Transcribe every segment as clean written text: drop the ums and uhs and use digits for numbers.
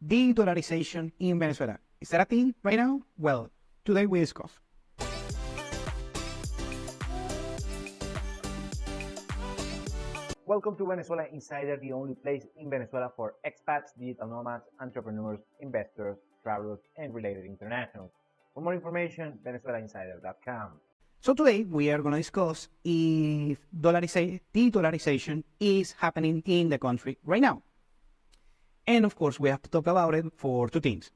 de-dollarization in Venezuela. Is that a thing right now? Well, today we discuss. Welcome to Venezuela Insider, the only place in Venezuela for expats, digital nomads, entrepreneurs, investors, travelers, and related internationals. For more information, venezuelainsider.com. So today we are going to discuss if de-dollarization is happening in the country right now. And of course, we have to talk about it for two things.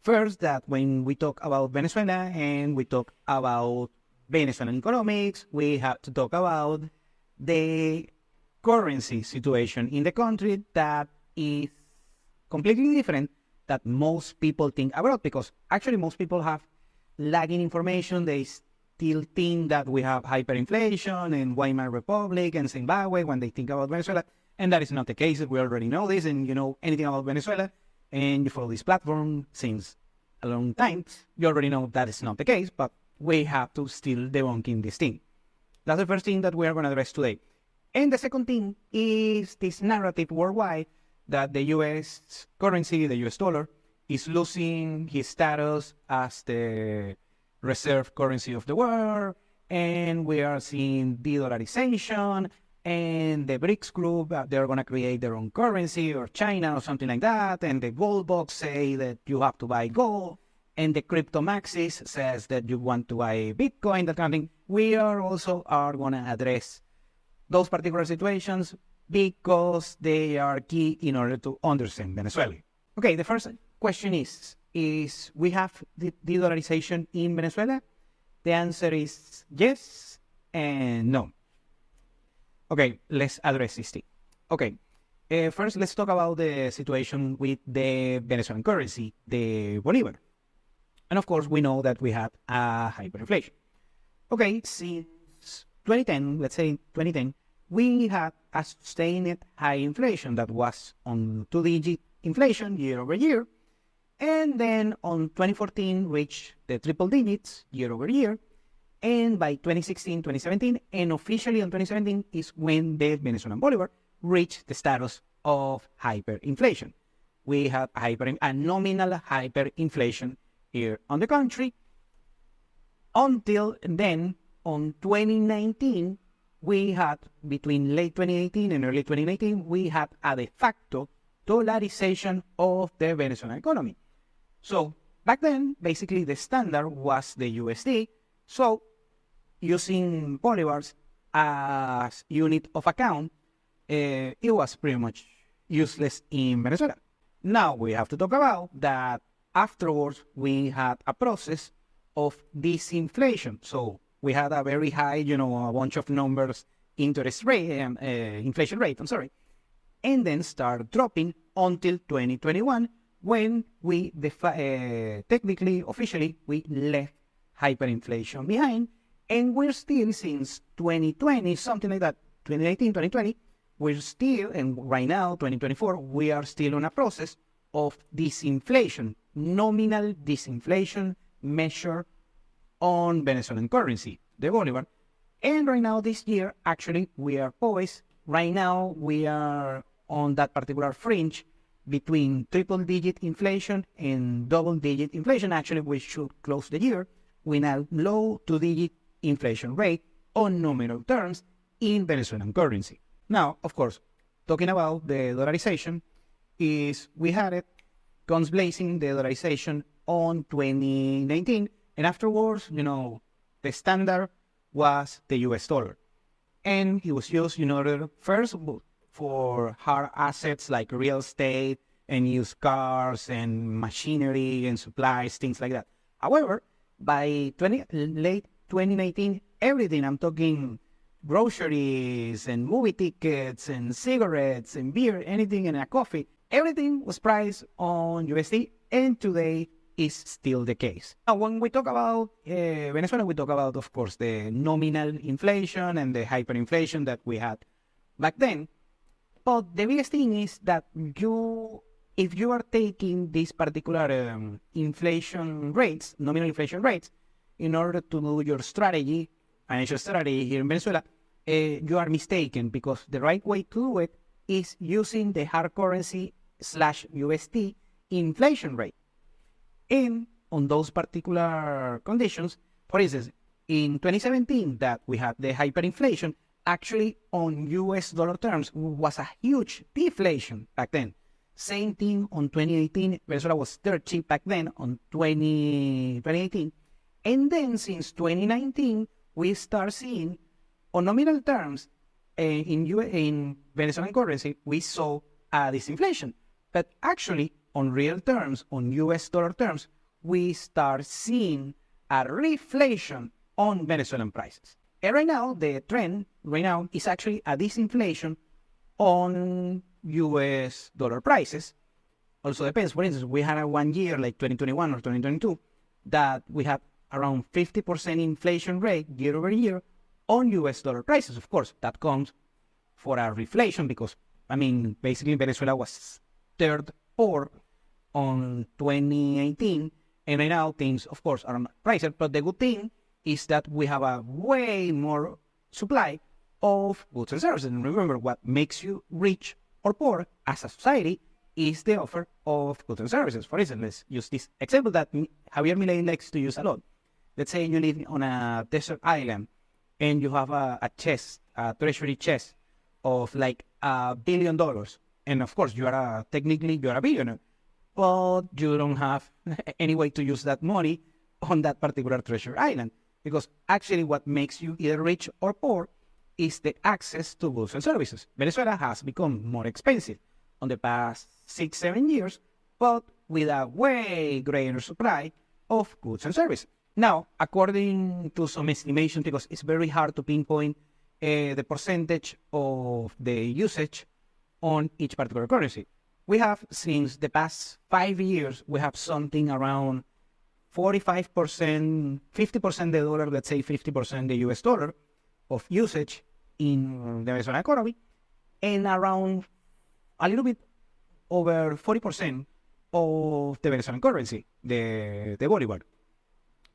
First, that when we talk about Venezuela and we talk about Venezuelan economics, we have to talk about the currency situation in the country that is completely different that most people think about, because actually most people have lagging information. They still think that we have hyperinflation in Weimar Republic and Zimbabwe when they think about Venezuela, and that is not the case. We already know this, and you know anything about Venezuela, and you follow this platform since a long time, you already know that is not the case, but we have to still debunking this thing. That's the first thing that we are going to address today. And the second thing is this narrative worldwide that the US currency, the US dollar, is losing his status as the reserve currency of the world, and we are seeing de-dollarization, and the BRICS group, they're going to create their own currency, or China or something like that, and the gold box say that you have to buy gold, and the crypto maxis says that you want to buy Bitcoin, that kind of thing. We are going to address those particular situations because they are key in order to understand Venezuela. Okay, the first question is we have the de-dollarization in Venezuela? The answer is yes and no. Okay, let's address this thing. Okay, first let's talk about the situation with the Venezuelan currency, the Bolivar. And of course, we know that we had a hyperinflation. Okay, since 2010, let's say 2010, we had a sustained high inflation that was on two-digit inflation year over year. And then on 2014, reached the triple digits year over year. And by 2016, 2017, and officially on 2017 is when the Venezuelan Bolivar reached the status of hyperinflation. We have a nominal hyperinflation here on the country. Until then, on 2019, we had, between late 2018 and early 2019, we had a de facto dollarization of the Venezuelan economy. So back then, basically the standard was the USD. So using bolivars as unit of account, it was pretty much useless in Venezuela. Now we have to talk about that afterwards we had a process of disinflation. So we had a very high, a bunch of numbers, interest rate, inflation rate, and then start dropping until 2021, when we technically, officially, we left hyperinflation behind, and we're still, since 2020, something like that, 2019, 2020, we're still, and right now, 2024, we are still on a process of disinflation, nominal disinflation measure on Venezuelan currency, the Bolivar. And right now, this year, actually, we are poised. Right now, we are on that particular fringe between triple-digit inflation and double-digit inflation. Actually, we should close the year with a low two-digit inflation rate on nominal terms in Venezuelan currency. Now, of course, talking about the dollarization, is we had it guns blazing, the dollarization on 2019, and afterwards, the standard was the US dollar. And it was used in order, first, for hard assets like real estate and used cars and machinery and supplies, things like that. However, by late 2019, everything, I'm talking groceries and movie tickets and cigarettes and beer, anything and a coffee, everything was priced on USD, and today is still the case. Now, when we talk about Venezuela, we talk about, of course, the nominal inflation and the hyperinflation that we had back then. But the biggest thing is that if you are taking these particular inflation rates, nominal inflation rates, in order to do your strategy, financial strategy here in Venezuela, you are mistaken, because the right way to do it is using the hard currency / USD inflation rate. And on those particular conditions, for instance, in 2017 that we had the hyperinflation, actually on US dollar terms was a huge deflation back then. Same thing on 2018, Venezuela was dirt cheap back then on 2018. And then since 2019, we start seeing on nominal terms in Venezuelan currency, we saw a disinflation. But actually, on real terms, on US dollar terms, we start seeing a reflation on Venezuelan prices. And right now, the trend right now is actually a disinflation on US dollar prices. Also depends. For instance, we had a 1 year like 2021 or 2022 that we had around 50% inflation rate year over year on US dollar prices. Of course, that comes for a reflation because, I mean, basically Venezuela was third poor on 2018. And right now things, of course, are priced. But the good thing is that we have a way more supply of goods and services. And remember, what makes you rich or poor as a society is the offer of goods and services. For instance, let's use this example that Javier Milei likes to use a lot. Let's say you live on a desert island and you have a chest, a treasury chest of like $1 billion. And of course, technically you're a billionaire, but you don't have any way to use that money on that particular treasure island. Because actually what makes you either rich or poor is the access to goods and services. Venezuela has become more expensive on the past 6-7 years, but with a way greater supply of goods and services. Now, according to some estimations, because it's very hard to pinpoint the percentage of the usage on each particular currency. We have, since the past 5 years, we have something around 45%, 50% the dollar, let's say 50% the US dollar of usage in the Venezuelan economy, and around a little bit over 40% of the Venezuelan currency, the Bolivar.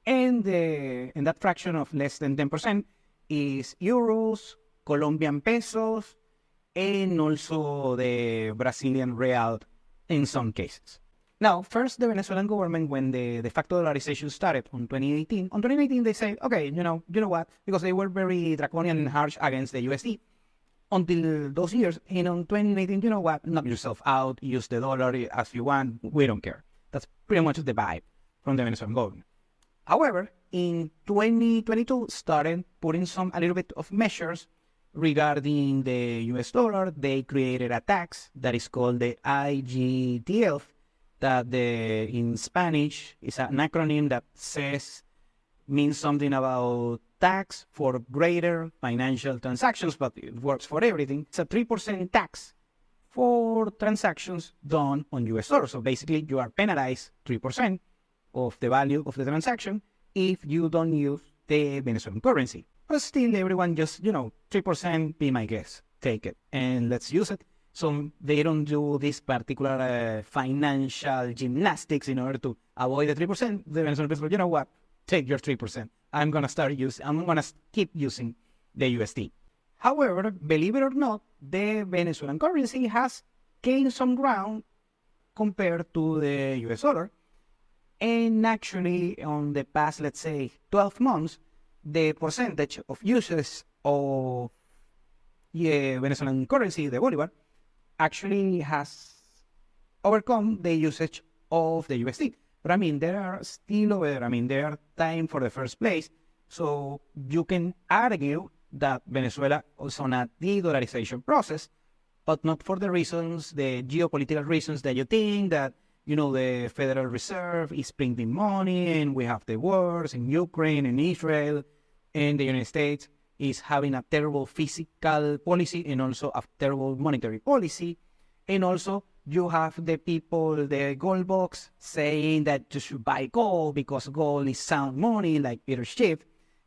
And that fraction of less than 10% is euros, Colombian pesos, and also the Brazilian real in some cases. Now, first, the Venezuelan government, when the de facto dollarization started on 2018, they said, okay, you know what, because they were very draconian and harsh against the USD until those years. And on 2018, you know what, knock yourself out, use the dollar as you want, we don't care. That's pretty much the vibe from the Venezuelan government. However, in 2022, started putting a little bit of measures regarding the US dollar. They created a tax that is called the IGTF, that in Spanish is an acronym that means something about tax for greater financial transactions, but it works for everything. It's a 3% tax for transactions done on US dollars. So basically you are penalized 3% of the value of the transaction if you don't use the Venezuelan currency. But still everyone just, 3%, be my guest, take it and let's use it. So they don't do this particular financial gymnastics in order to avoid the 3%. The Venezuelan people, you know what? Take your 3%. I'm going to keep using the USD. However, believe it or not, the Venezuelan currency has gained some ground compared to the US dollar. And actually, on the past, let's say, 12 months, the percentage of users of Venezuelan currency, the Bolivar, actually has overcome the usage of the USD. But I mean, there are time for the first place. So you can argue that Venezuela is on a de-dollarization process, but not for the geopolitical reasons that you think that, the Federal Reserve is printing money and we have the wars in Ukraine and Israel, and the United States is having a terrible fiscal policy and also a terrible monetary policy. And also you have the people, the gold box, saying that you should buy gold because gold is sound money, like Peter Schiff,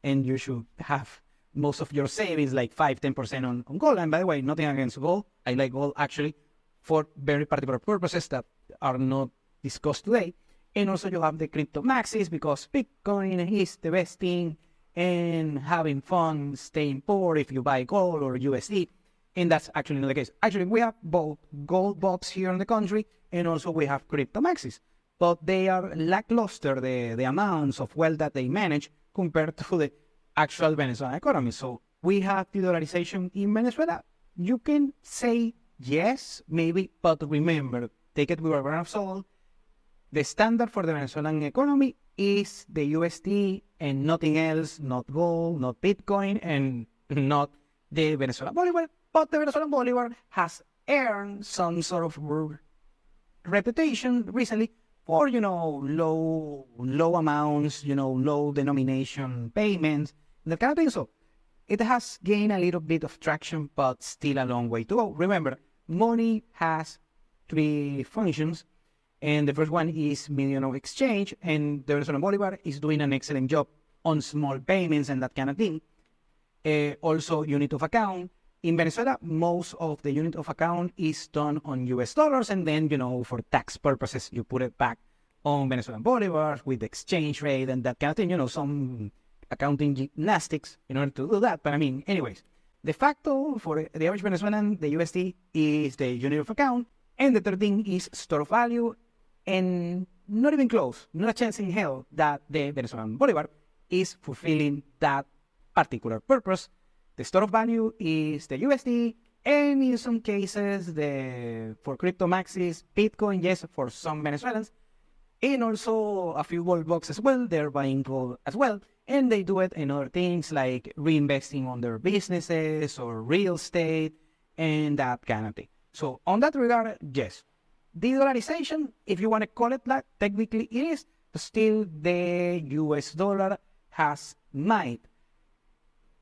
and you should have most of your savings, like 5-10% on gold. And by the way, nothing against gold. I like gold actually for very particular purposes that are not discussed today. And also you have the crypto maxis because Bitcoin is the best thing and having fun staying poor if you buy gold or USD. And that's actually not the case. Actually, we have both gold bucks here in the country, and also we have crypto maxis. But they are lackluster, the amounts of wealth that they manage compared to the actual Venezuelan economy. So we have de-dollarization in Venezuela. You can say yes, maybe, but remember, take it with a grain of salt. The standard for the Venezuelan economy is the USD and nothing else, not gold, not Bitcoin, and not the Venezuelan Bolivar. But the Venezuelan Bolivar has earned some sort of reputation recently for, low amounts, low denomination payments, that kind of thing. So it has gained a little bit of traction, but still a long way to go. Remember, money has three functions, and the first one is medium of exchange, and the Venezuelan Bolivar is doing an excellent job on small payments and that kind of thing. Also, unit of account. In Venezuela, most of the unit of account is done on US dollars, and then, for tax purposes, you put it back on Venezuelan bolivars with the exchange rate and that kind of thing, some accounting gymnastics in order to do that. But I mean, anyways, de facto for the average Venezuelan, the USD is the unit of account, and the third thing is store of value, and not even close, not a chance in hell that the Venezuelan Bolivar is fulfilling that particular purpose. The store of value is the USD, and in some cases, for crypto maxis, Bitcoin, yes, for some Venezuelans, and also a few gold bucks as well. They're buying gold as well, and they do it in other things like reinvesting on their businesses or real estate and that kind of thing. So on that regard, yes, de-dollarization, if you want to call it that, technically it is, but still the US dollar has might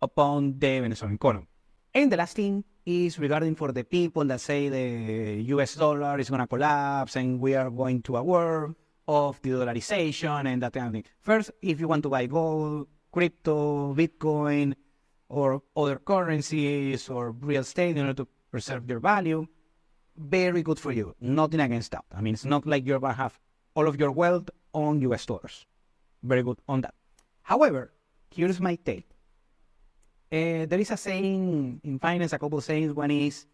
upon the Venezuelan economy. And the last thing is regarding for the people that say the US dollar is going to collapse and we are going to a war of de-dollarization and that kind of thing. First, if you want to buy gold, crypto, Bitcoin, or other currencies or real estate in order to preserve your value, very good for you. Nothing against that. I mean, it's not like you're going to have all of your wealth on US dollars. Very good on that. However, here's my take. There is a saying in finance, a couple of sayings. One is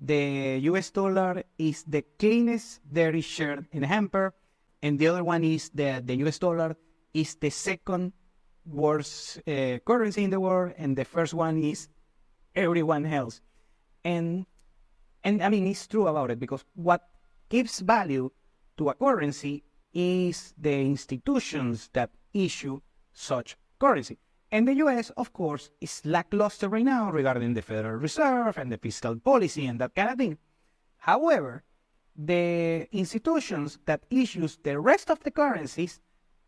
the US dollar is the cleanest dirty shirt in the hamper, and the other one is that the US dollar is the second worst currency in the world, and the first one is everyone else. And I mean, it's true about it, because what gives value to a currency is the institutions that issue such currency. And the US, of course, is lackluster right now regarding the Federal Reserve and the fiscal policy and that kind of thing. However, the institutions that issues the rest of the currencies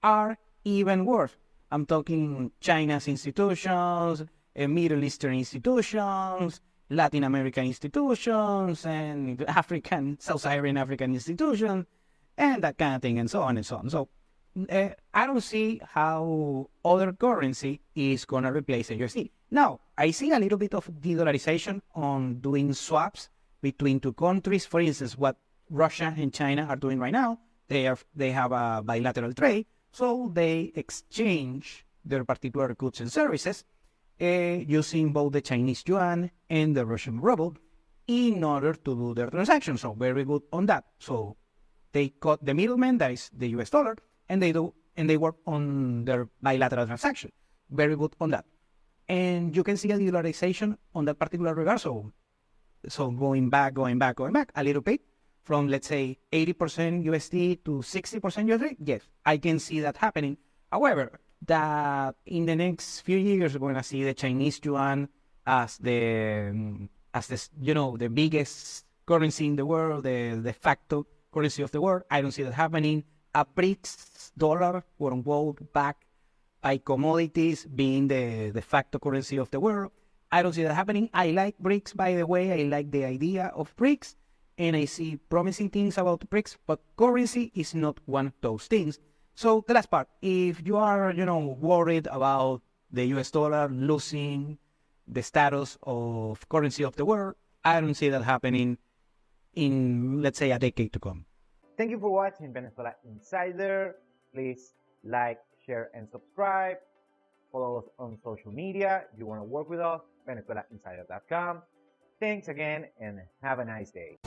are even worse. I'm talking China's institutions, Middle Eastern institutions, Latin American institutions, and Sub-Saharan African institutions, and that kind of thing, and so on and so on. So I don't see how other currency is going to replace the USD. Now, I see a little bit of de-dollarization on doing swaps between two countries. For instance, what Russia and China are doing right now, they have a bilateral trade, so they exchange their particular goods and services using both the Chinese yuan and the Russian ruble in order to do their transactions. So very good on that. So they cut the middleman, that is the US dollar, and they work on their bilateral transaction. Very good on that. And you can see a de-dollarization on that particular regard. So going back a little bit from, let's say, 80% USD to 60% USD, yes, I can see that happening. However, that in the next few years, we're going to see the Chinese yuan as the biggest currency in the world, the de facto currency of the world. I don't see that happening. A BRICS dollar, quote unquote, backed by commodities being the de facto currency of the world. I don't see that happening. I like BRICS, by the way. I like the idea of BRICS, and I see promising things about BRICS, but currency is not one of those things. So the last part, if you are, worried about the US dollar losing the status of currency of the world, I don't see that happening in, let's say, a decade to come. Thank you for watching Venezuela Insider. Please like, share, and subscribe. Follow us on social media. If you want to work with us, VenezuelaInsider.com. Thanks again and have a nice day.